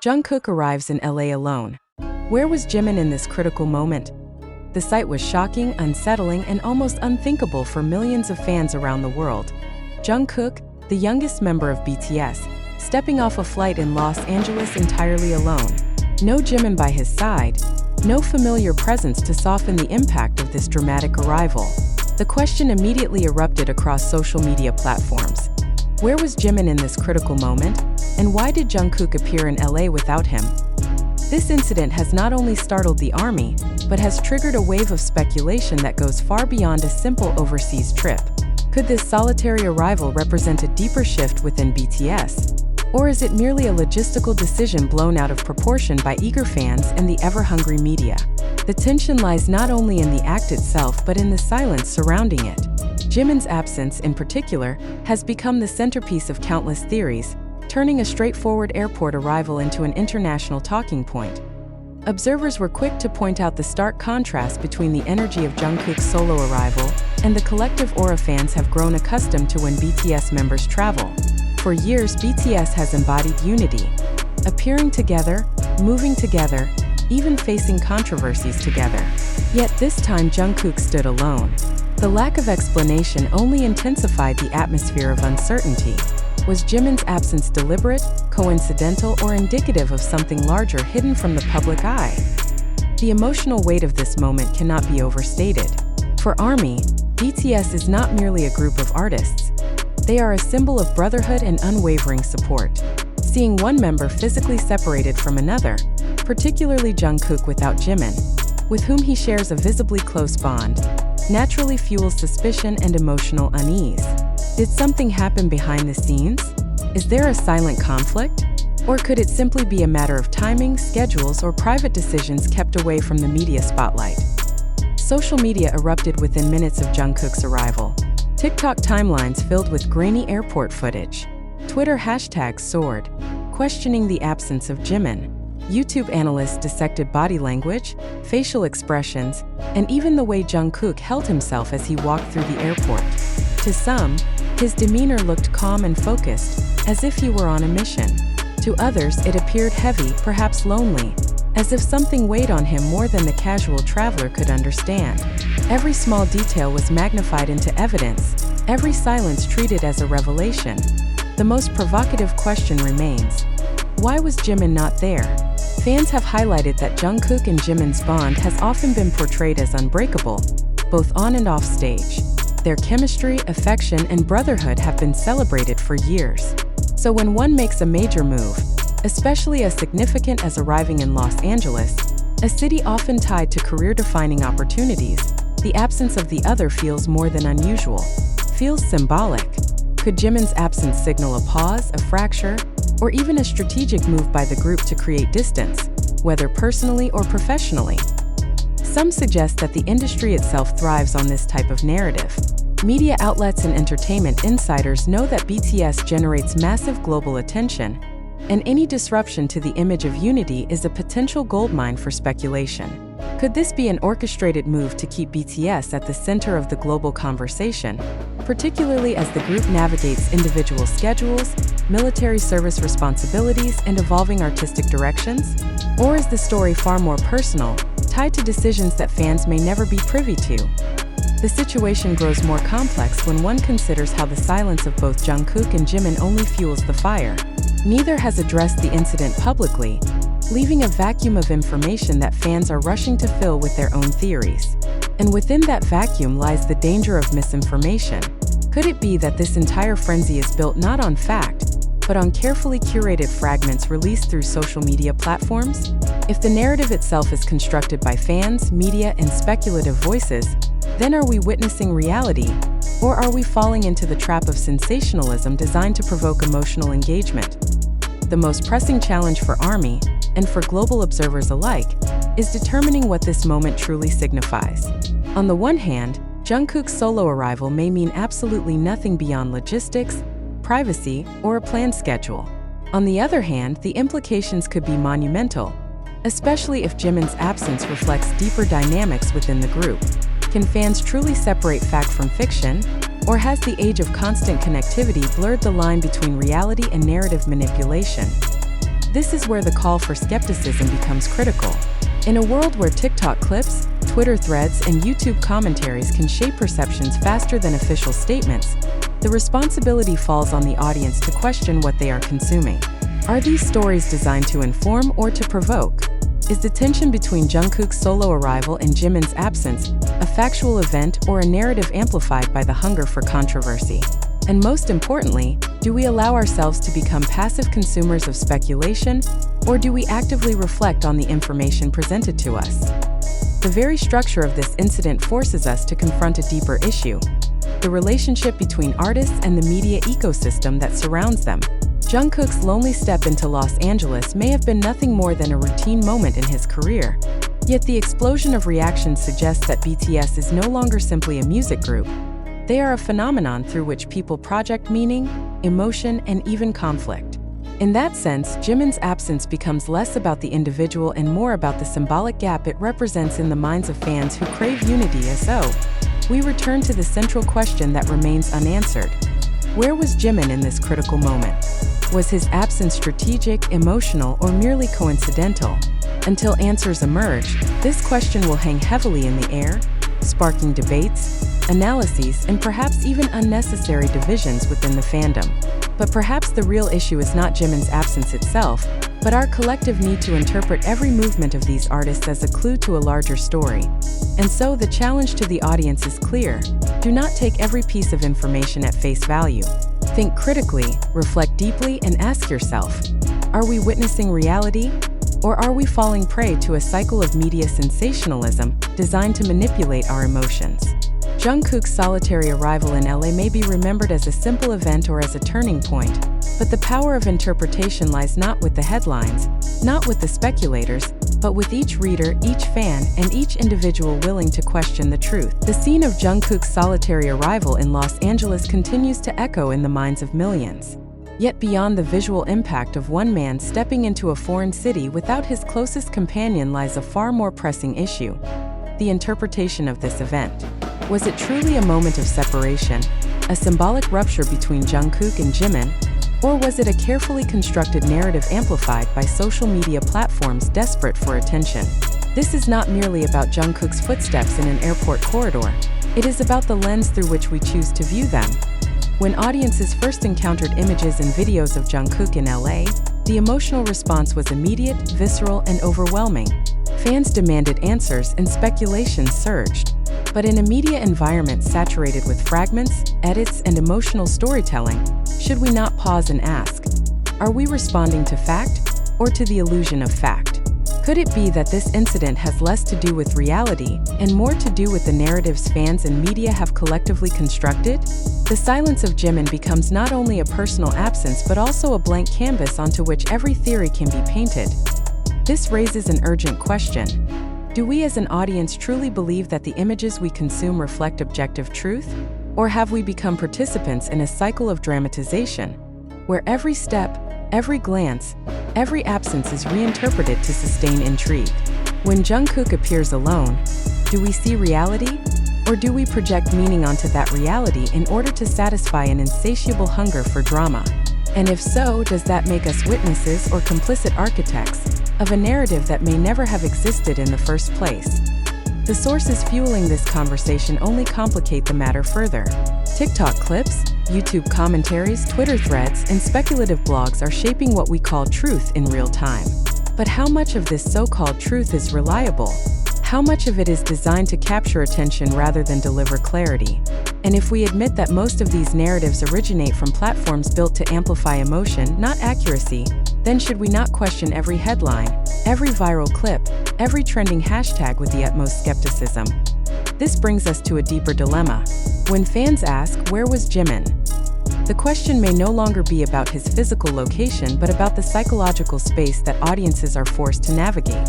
Jungkook arrives in LA alone. Where was Jimin in this critical moment? The sight was shocking, unsettling, and almost unthinkable for millions of fans around the world. Jungkook, the youngest member of BTS, stepping off a flight in Los Angeles entirely alone. No Jimin by his side, no familiar presence to soften the impact of this dramatic arrival. The question immediately erupted across social media platforms. Where was Jimin in this critical moment, and why did Jungkook appear in LA without him? This incident has not only startled the ARMY, but has triggered a wave of speculation that goes far beyond a simple overseas trip. Could this solitary arrival represent a deeper shift within BTS? Or is it merely a logistical decision blown out of proportion by eager fans and the ever-hungry media? The tension lies not only in the act itself but in the silence surrounding it. Jimin's absence, in particular, has become the centerpiece of countless theories, turning a straightforward airport arrival into an international talking point. Observers were quick to point out the stark contrast between the energy of Jungkook's solo arrival and the collective aura fans have grown accustomed to when BTS members travel. For years, BTS has embodied unity, appearing together, moving together, even facing controversies together. Yet this time Jungkook stood alone. The lack of explanation only intensified the atmosphere of uncertainty. Was Jimin's absence deliberate, coincidental, or indicative of something larger hidden from the public eye? The emotional weight of this moment cannot be overstated. For ARMY, BTS is not merely a group of artists. They are a symbol of brotherhood and unwavering support. Seeing one member physically separated from another, particularly Jungkook without Jimin, with whom he shares a visibly close bond, naturally fuels suspicion and emotional unease. Did something happen behind the scenes? Is there a silent conflict? Or could it simply be a matter of timing, schedules, or private decisions kept away from the media spotlight? Social media erupted within minutes of Jungkook's arrival. TikTok timelines filled with grainy airport footage. Twitter hashtags soared, questioning the absence of Jimin. YouTube analysts dissected body language, facial expressions, and even the way Jungkook held himself as he walked through the airport. To some, his demeanor looked calm and focused, as if he were on a mission. To others, it appeared heavy, perhaps lonely, as if something weighed on him more than the casual traveler could understand. Every small detail was magnified into evidence, every silence treated as a revelation. The most provocative question remains: why was Jimin not there? Fans have highlighted that Jungkook and Jimin's bond has often been portrayed as unbreakable, both on and off stage. Their chemistry, affection, and brotherhood have been celebrated for years. So when one makes a major move, especially as significant as arriving in Los Angeles, a city often tied to career-defining opportunities, the absence of the other feels more than unusual, feels symbolic. Could Jimin's absence signal a pause, a fracture, or even a strategic move by the group to create distance, whether personally or professionally? Some suggest that the industry itself thrives on this type of narrative. Media outlets and entertainment insiders know that BTS generates massive global attention, and any disruption to the image of unity is a potential goldmine for speculation. Could this be an orchestrated move to keep BTS at the center of the global conversation, particularly as the group navigates individual schedules, military service responsibilities, and evolving artistic directions? Or is the story far more personal, tied to decisions that fans may never be privy to? The situation grows more complex when one considers how the silence of both Jungkook and Jimin only fuels the fire. Neither has addressed the incident publicly, leaving a vacuum of information that fans are rushing to fill with their own theories. And within that vacuum lies the danger of misinformation. Could it be that this entire frenzy is built not on fact, but on carefully curated fragments released through social media platforms? If the narrative itself is constructed by fans, media, and speculative voices, then are we witnessing reality, or are we falling into the trap of sensationalism designed to provoke emotional engagement? The most pressing challenge for ARMY, and for global observers alike, is determining what this moment truly signifies. On the one hand, Jungkook's solo arrival may mean absolutely nothing beyond logistics, privacy, or a planned schedule. On the other hand, the implications could be monumental, especially if Jimin's absence reflects deeper dynamics within the group. Can fans truly separate fact from fiction, or has the age of constant connectivity blurred the line between reality and narrative manipulation? this is where the call for skepticism becomes critical. In a world where TikTok clips, Twitter threads, and YouTube commentaries can shape perceptions faster than official statements, the responsibility falls on the audience to question what they are consuming. Are these stories designed to inform or to provoke? Is the tension between Jungkook's solo arrival and Jimin's absence a factual event or a narrative amplified by the hunger for controversy? And most importantly, do we allow ourselves to become passive consumers of speculation, or do we actively reflect on the information presented to us? The very structure of this incident forces us to confront a deeper issue: the relationship between artists and the media ecosystem that surrounds them. Jungkook's lonely step into Los Angeles may have been nothing more than a routine moment in his career. Yet the explosion of reactions suggests that BTS is no longer simply a music group. They are a phenomenon through which people project meaning, emotion, and even conflict. In that sense, Jimin's absence becomes less about the individual and more about the symbolic gap it represents in the minds of fans who crave unity. So, we return to the central question that remains unanswered. Where was Jimin in this critical moment? Was his absence strategic, emotional, or merely coincidental? Until answers emerge, this question will hang heavily in the air, sparking debates, analyses, and perhaps even unnecessary divisions within the fandom. But perhaps the real issue is not Jimin's absence itself, but our collective need to interpret every movement of these artists as a clue to a larger story. And so the challenge to the audience is clear: do not take every piece of information at face value. Think critically, reflect deeply, and ask yourself, are we witnessing reality? Or are we falling prey to a cycle of media sensationalism designed to manipulate our emotions? Jungkook's solitary arrival in LA may be remembered as a simple event or as a turning point, but the power of interpretation lies not with the headlines, not with the speculators, but with each reader, each fan, and each individual willing to question the truth. The scene of Jungkook's solitary arrival in Los Angeles continues to echo in the minds of millions. Yet beyond the visual impact of one man stepping into a foreign city without his closest companion lies a far more pressing issue: the interpretation of this event. Was it truly a moment of separation, a symbolic rupture between Jungkook and Jimin, or was it a carefully constructed narrative amplified by social media platforms desperate for attention? This is not merely about Jungkook's footsteps in an airport corridor. It is about the lens through which we choose to view them. When audiences first encountered images and videos of Jungkook in LA, the emotional response was immediate, visceral, and overwhelming. Fans demanded answers and speculation surged. But in a media environment saturated with fragments, edits, and emotional storytelling, should we not pause and ask, are we responding to fact or to the illusion of fact? Could it be that this incident has less to do with reality and more to do with the narratives fans and media have collectively constructed? The silence of Jimin becomes not only a personal absence but also a blank canvas onto which every theory can be painted. This raises an urgent question. Do we as an audience truly believe that the images we consume reflect objective truth? Or have we become participants in a cycle of dramatization, where every step, every glance, every absence is reinterpreted to sustain intrigue? When Jungkook appears alone, do we see reality? Or do we project meaning onto that reality in order to satisfy an insatiable hunger for drama? And if so, does that make us witnesses or complicit architects of a narrative that may never have existed in the first place? The sources fueling this conversation only complicate the matter further. TikTok clips, YouTube commentaries, Twitter threads, and speculative blogs are shaping what we call truth in real time. But how much of this so-called truth is reliable? How much of it is designed to capture attention rather than deliver clarity? And if we admit that most of these narratives originate from platforms built to amplify emotion, not accuracy, then should we not question every headline, every viral clip, every trending hashtag with the utmost skepticism? This brings us to a deeper dilemma. When fans ask, where was Jimin? The question may no longer be about his physical location but about the psychological space that audiences are forced to navigate.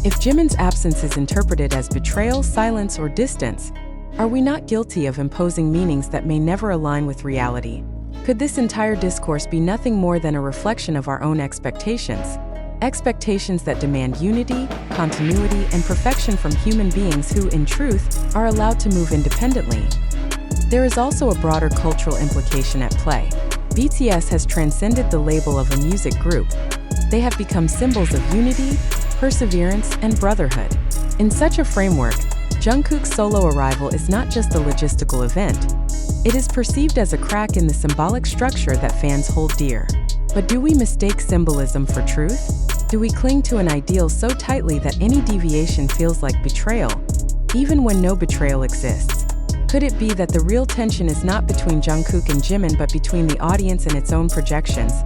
If Jimin's absence is interpreted as betrayal, silence, or distance, are we not guilty of imposing meanings that may never align with reality? Could this entire discourse be nothing more than a reflection of our own expectations? Expectations that demand unity, continuity, and perfection from human beings who, in truth, are allowed to move independently. There is also a broader cultural implication at play. BTS has transcended the label of a music group. They have become symbols of unity, perseverance, and brotherhood. In such a framework, Jungkook's solo arrival is not just a logistical event. It is perceived as a crack in the symbolic structure that fans hold dear. But do we mistake symbolism for truth? Do we cling to an ideal so tightly that any deviation feels like betrayal, even when no betrayal exists? Could it be that the real tension is not between Jungkook and Jimin but between the audience and its own projections?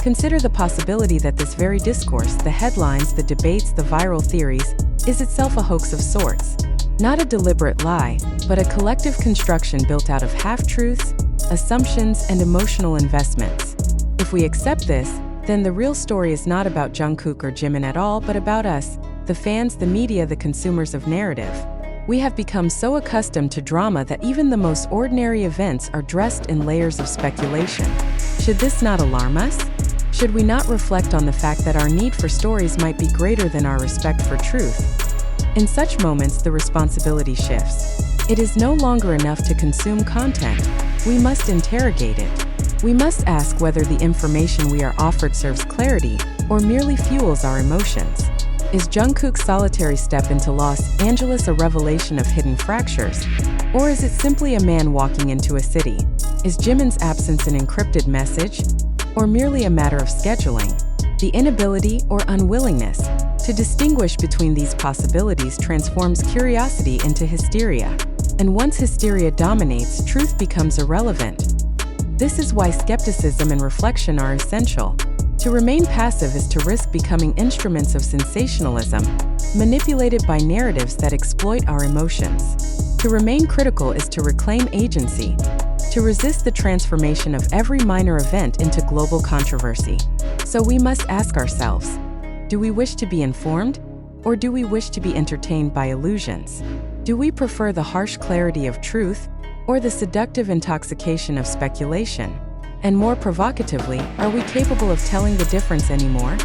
Consider the possibility that this very discourse, the headlines, the debates, the viral theories, is itself a hoax of sorts. Not a deliberate lie, but a collective construction built out of half-truths, assumptions, and emotional investments. If we accept this, then the real story is not about Jungkook or Jimin at all, but about us, the fans, the media, the consumers of narrative. We have become so accustomed to drama that even the most ordinary events are dressed in layers of speculation. Should this not alarm us? Should we not reflect on the fact that our need for stories might be greater than our respect for truth? In such moments, the responsibility shifts. It is no longer enough to consume content. We must interrogate it. We must ask whether the information we are offered serves clarity or merely fuels our emotions. Is Jungkook's solitary step into Los Angeles a revelation of hidden fractures? Or is it simply a man walking into a city? Is Jimin's absence an encrypted message? Or merely a matter of scheduling? The inability or unwillingness to distinguish between these possibilities transforms curiosity into hysteria. And once hysteria dominates, truth becomes irrelevant. This is why skepticism and reflection are essential. To remain passive is to risk becoming instruments of sensationalism, manipulated by narratives that exploit our emotions. To remain critical is to reclaim agency, to resist the transformation of every minor event into global controversy. So we must ask ourselves, do we wish to be informed, or do we wish to be entertained by illusions? Do we prefer the harsh clarity of truth, or the seductive intoxication of speculation? And more provocatively, are we capable of telling the difference anymore?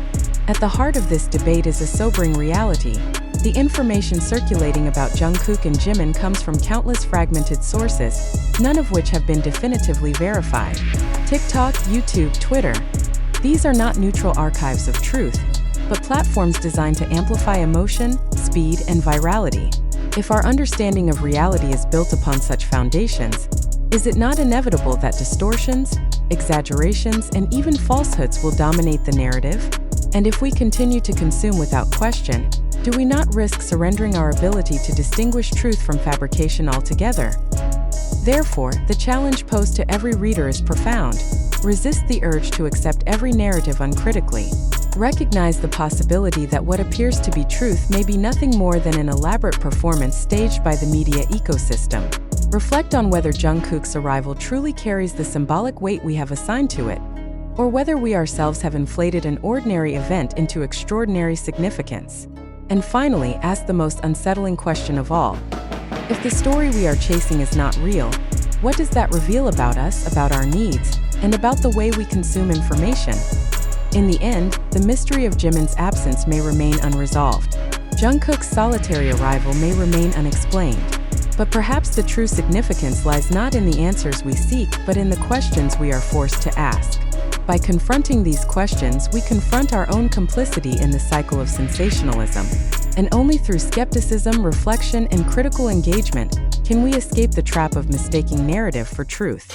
At the heart of this debate is a sobering reality. The information circulating about Jungkook and Jimin comes from countless fragmented sources, none of which have been definitively verified. TikTok, YouTube, Twitter. These are not neutral archives of truth, but platforms designed to amplify emotion, speed, and virality. If our understanding of reality is built upon such foundations, is it not inevitable that distortions, exaggerations, and even falsehoods will dominate the narrative? And if we continue to consume without question, do we not risk surrendering our ability to distinguish truth from fabrication altogether? Therefore, the challenge posed to every reader is profound. Resist the urge to accept every narrative uncritically. Recognize the possibility that what appears to be truth may be nothing more than an elaborate performance staged by the media ecosystem. Reflect on whether Jungkook's arrival truly carries the symbolic weight we have assigned to it, or whether we ourselves have inflated an ordinary event into extraordinary significance. And finally, ask the most unsettling question of all. If the story we are chasing is not real, what does that reveal about us, about our needs, and about the way we consume information? In the end, the mystery of Jimin's absence may remain unresolved. Jungkook's solitary arrival may remain unexplained. But perhaps the true significance lies not in the answers we seek, but in the questions we are forced to ask. By confronting these questions, we confront our own complicity in the cycle of sensationalism. And only through skepticism, reflection, and critical engagement can we escape the trap of mistaking narrative for truth.